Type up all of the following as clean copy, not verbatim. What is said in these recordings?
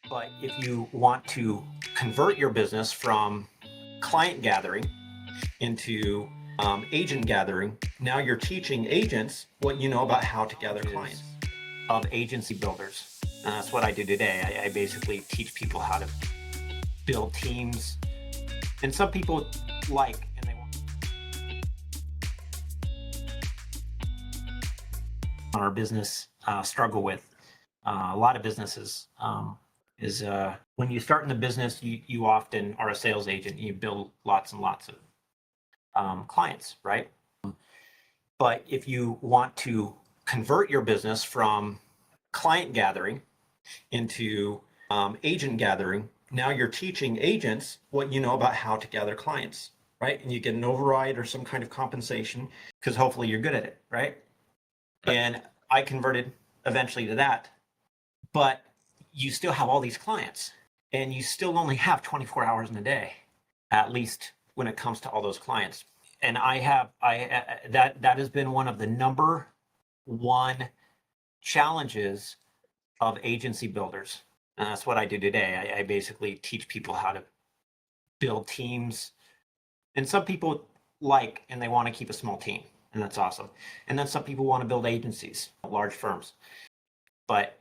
But if you want to convert your business from client gathering into agent gathering, now you're teaching agents what you know about how to gather clients of agency builders. That's what I do today. I basically teach people how to build teams. And some people like, and they want on our business struggle with a lot of businesses is when you start in the business, you often are a sales agent. You build lots and lots of clients, right? But if you want to convert your business from client gathering into agent gathering, now you're teaching agents what you know about how to gather clients, right? And you get an override or some kind of compensation because hopefully you're good at it, right? And I converted eventually to that, but you still have all these clients and you still only have 24 hours in a day, at least when it comes to all those clients. And that has been one of the number one challenges of agency builders. And that's what I do today. I basically teach people how to build teams. And some people like, and they want to keep a small team, and that's awesome. And then some people want to build agencies, large firms. But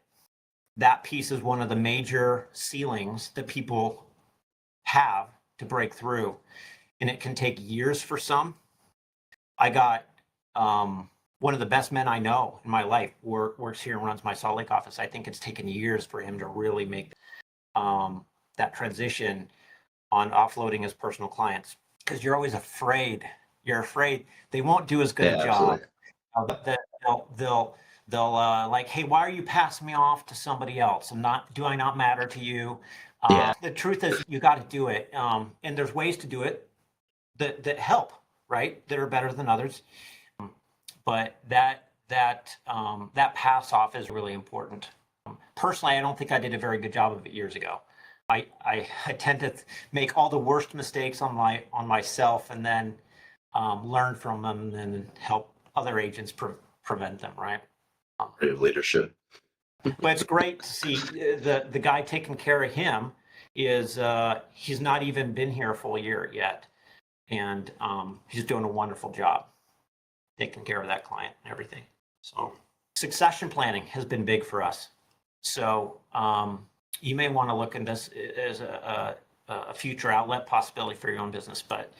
that piece is one of the major ceilings that people have to break through. And it can take years for some. I got one of the best men I know in my life works here and runs my Salt Lake office. I think it's taken years for him to really make that transition on offloading his personal clients, because you're always afraid. You're afraid they won't do as good a Yeah, job. absolutely. They'll like, hey, why are you passing me off to somebody else? Do I not matter to you? Yeah, The truth is, you got to do it, and there's ways to do it that help, right? That are better than others. But that pass off is really important. Personally, I don't think I did a very good job of it years ago. I tend to make all the worst mistakes on myself, and then learn from them and help other agents prevent them, right? creative leadership. But it's great to see the guy taking care of him is he's not even been here a full year yet, and he's doing a wonderful job taking care of that client and everything. So succession planning has been big for us. So you may want to look at this as a future outlet possibility for your own business. But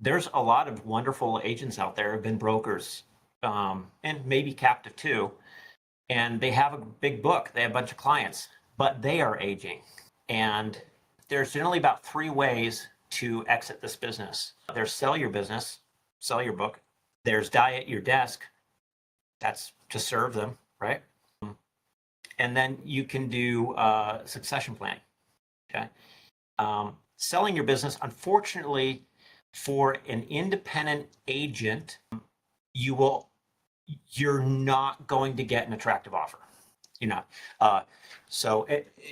there's a lot of wonderful agents out there, have been brokers, and maybe captive too. And they have a big book. They have a bunch of clients, but they are aging. And there's generally about 3 ways to exit this business. There's sell your business, sell your book. There's die at your desk. That's to serve them, right? And then you can do succession planning. Okay. Selling your business, unfortunately, for an independent agent, you're not going to get an attractive offer. You're not.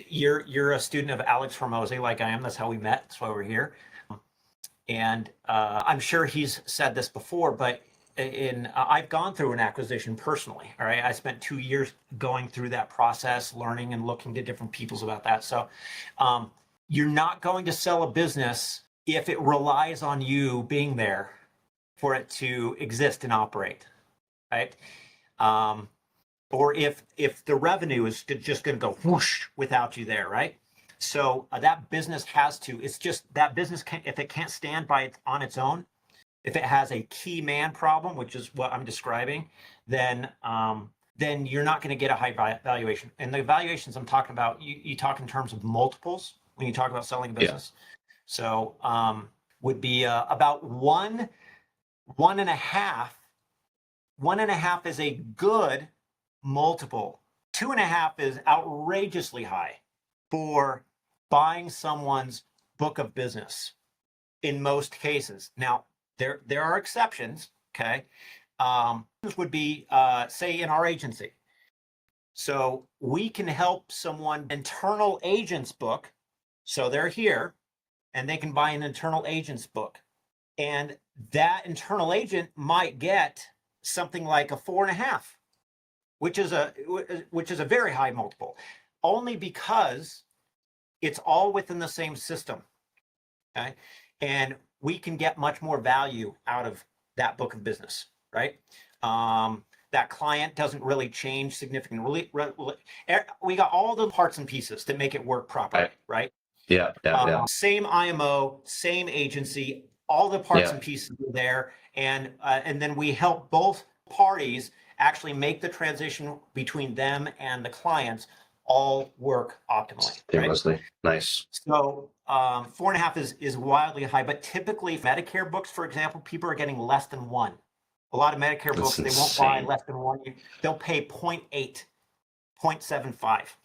You're a student of Alex Hormozy, like I am. That's how we met. That's why we're here. And I'm sure he's said this before, but I've gone through an acquisition personally. All right, I spent 2 years going through that process, learning and looking to different peoples about that. So you're not going to sell a business if it relies on you being there for it to exist and operate, right? Or if the revenue is just going to go whoosh without you there, right? So that business has to. It's just that business if it can't stand on its own, if it has a key man problem, which is what I'm describing, then you're not going to get a high valuation. And the valuations I'm talking about, you talk in terms of multiples when you talk about selling a business. Yeah. So would be about one and a half. 1.5 is a good multiple. 2.5 is outrageously high for buying someone's book of business in most cases. Now, there are exceptions, okay? This would be, say, in our agency. So we can help someone internal agent's book. So they're here, and they can buy an internal agent's book. And that internal agent might get something like a 4.5, which is a very high multiple. only because it's all within the same system. Okay. And we can get much more value out of that book of business, right? That client doesn't really change significantly. We got all the parts and pieces that make it work properly, right? Yeah. Same IMO, same agency, all the parts Yeah. and pieces are there, and then we help both parties actually make the transition between them and the clients all work optimally. Right? Seamlessly. Nice. So 4.5 is wildly high, but typically Medicare books, for example, people are getting less than one. A lot of Medicare That's books, they won't insane. buy less than one. They'll pay 0.8, 0.75.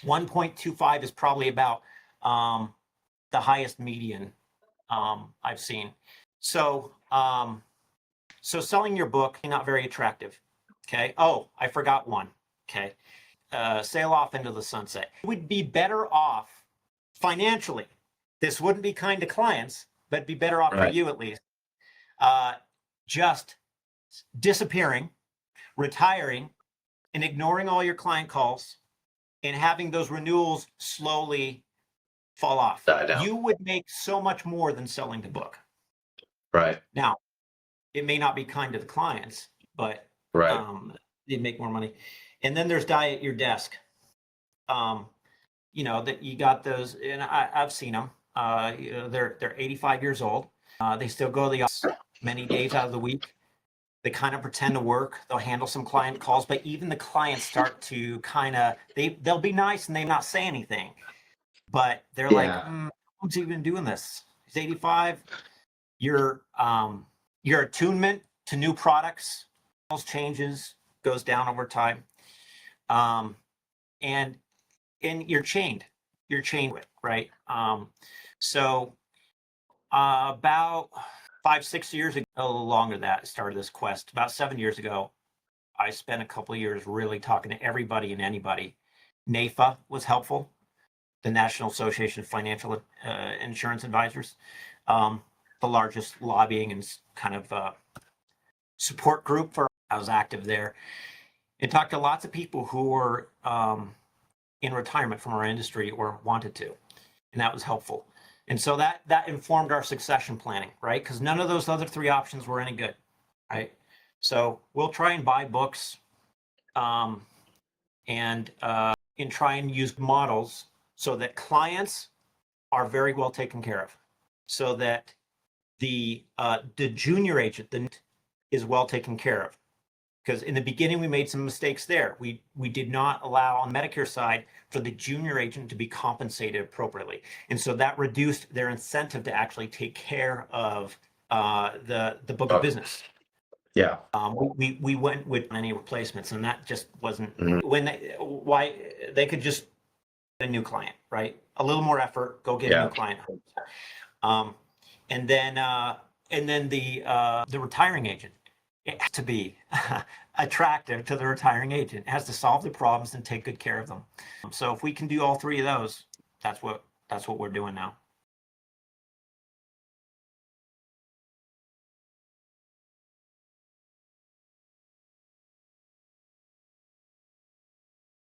1.25 is probably about the highest median I've seen. So selling your book, not very attractive. Okay. Oh, I forgot one. Okay. Sail off into the sunset. We'd be better off financially. This wouldn't be kind to clients, but it'd be better off for you at least. Just disappearing, retiring, and ignoring all your client calls and having those renewals slowly fall off. Die down. You would make so much more than selling the book. Right. Now, it may not be kind to the clients, but they'd make more money. And then there's die at your desk. That you got those, and I've seen them. They're 85 years old. They still go to the office many days out of the week. They kind of pretend to work. They'll handle some client calls, but even the clients start to they'll be nice and they not say anything, but they're like, who's even doing this? He's 85. Your attunement to new products changes, goes down over time, and you're chained with, right? So about 5-6 years ago, a little longer than that, I started this quest. About 7 years ago, I spent a couple of years really talking to everybody and anybody. NAFA was helpful, the National Association of Financial Insurance Advisors, the largest lobbying and kind of support group for. I was active there and talked to lots of people who were in retirement from our industry or wanted to, and that was helpful. And so that informed our succession planning, right? Because none of those other three options were any good, right? So we'll try and buy books and try and use models so that clients are very well taken care of, so that the junior agent is well taken care of. Because in the beginning, we made some mistakes there. We did not allow on the Medicare side for the junior agent to be compensated appropriately. And so that reduced their incentive to actually take care of the book of business. Yeah. We went with any replacements, and that just wasn't they could just get a new client, right? A little more effort, go get a new client. And then the retiring agent. It has to be attractive to the retiring agent. It has to solve the problems and take good care of them. So if we can do all three of those, that's what we're doing now.